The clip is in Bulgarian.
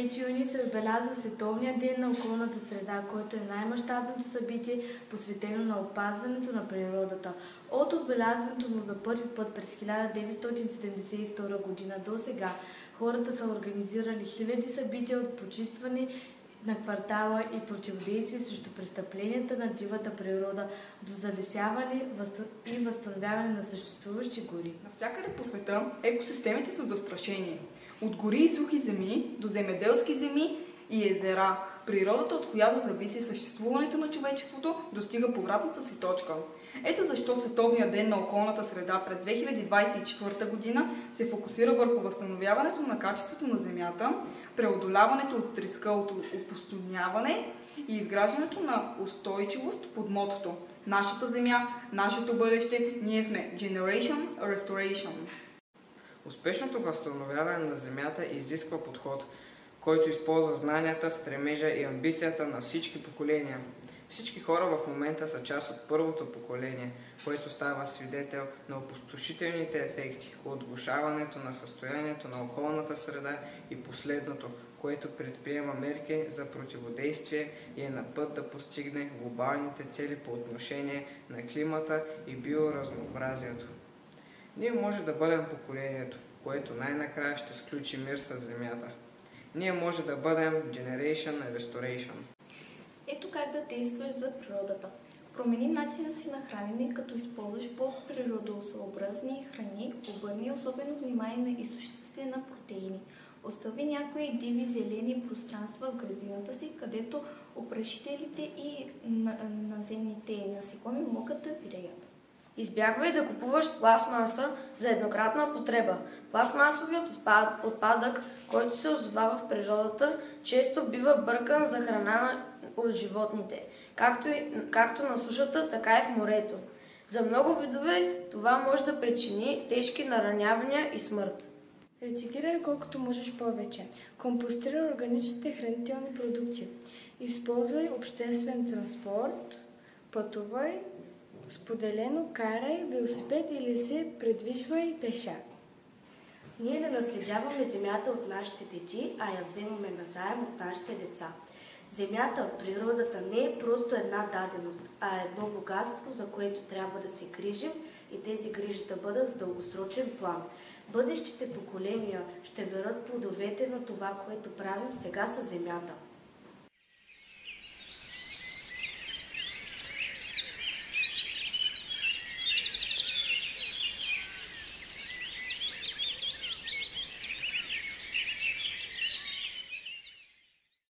5 юни се отбелязва Световния ден на околната среда, който е най-мащабното събитие, посветено на опазването на природата. От отбелязването му за първи път през 1972 година до сега, хората са организирали хиляди събития от почистване на квартала и противодействие срещу престъпленията на дивата природа, до залесяване и възстановяване на съществуващи гори. Навсякъде по света екосистемите са застрашени. От гори и сухи земи до земеделски земи и езера, природата, от която зависи съществуването на човечеството, достига повратната си точка. Ето защо Световния ден на околната среда през 2024 година се фокусира върху възстановяването на качеството на земята, преодоляването от риска от опустоняване и изграждането на устойчивост под мотото "Нашата земя, нашето бъдеще, ние сме Generation Restoration". Успешното възстановяване на земята изисква подход, който използва знанията, стремежа и амбицията на всички поколения. Всички хора в момента са част от първото поколение, което става свидетел на опустошителните ефекти от влошаването на състоянието на околната среда и последното, което предприема мерки за противодействие и е на път да постигне глобалните цели по отношение на климата и биоразнообразието. Ние може да бъдем поколението, което най-накрая ще сключи мир с Земята. Ние може да бъдем Generation Restoration. Ето как да действаш за природата. Промени начина си на хранене, като използваш по-природосъобразни храни, обърни особено внимание на източниците на протеини. Остави някои диви зелени пространства в градината си, където опрашителите и наземните насекоми могат да виреят. Избягвай да купуваш пластмаса за еднократна употреба. Пластмасовият отпадък, който се озовава в природата, често бива бъркан за храна от животните, както на сушата, така и в морето. За много видове това може да причини тежки наранявания и смърт. Рециклирай колкото можеш повече. Компостирай органичните хранителни продукти. Използвай обществен транспорт. Пътувай споделено, карай велосипед или се придвижвай пеша. Ние не наследяваме земята от нашите дети, а я вземаме назаем от нашите деца. Земята, природата не е просто една даденост, а е едно богатство, за което трябва да се грижим и тези грижи да бъдат в дългосрочен план. Бъдещите поколения ще берат плодовете на това, което правим сега със земята.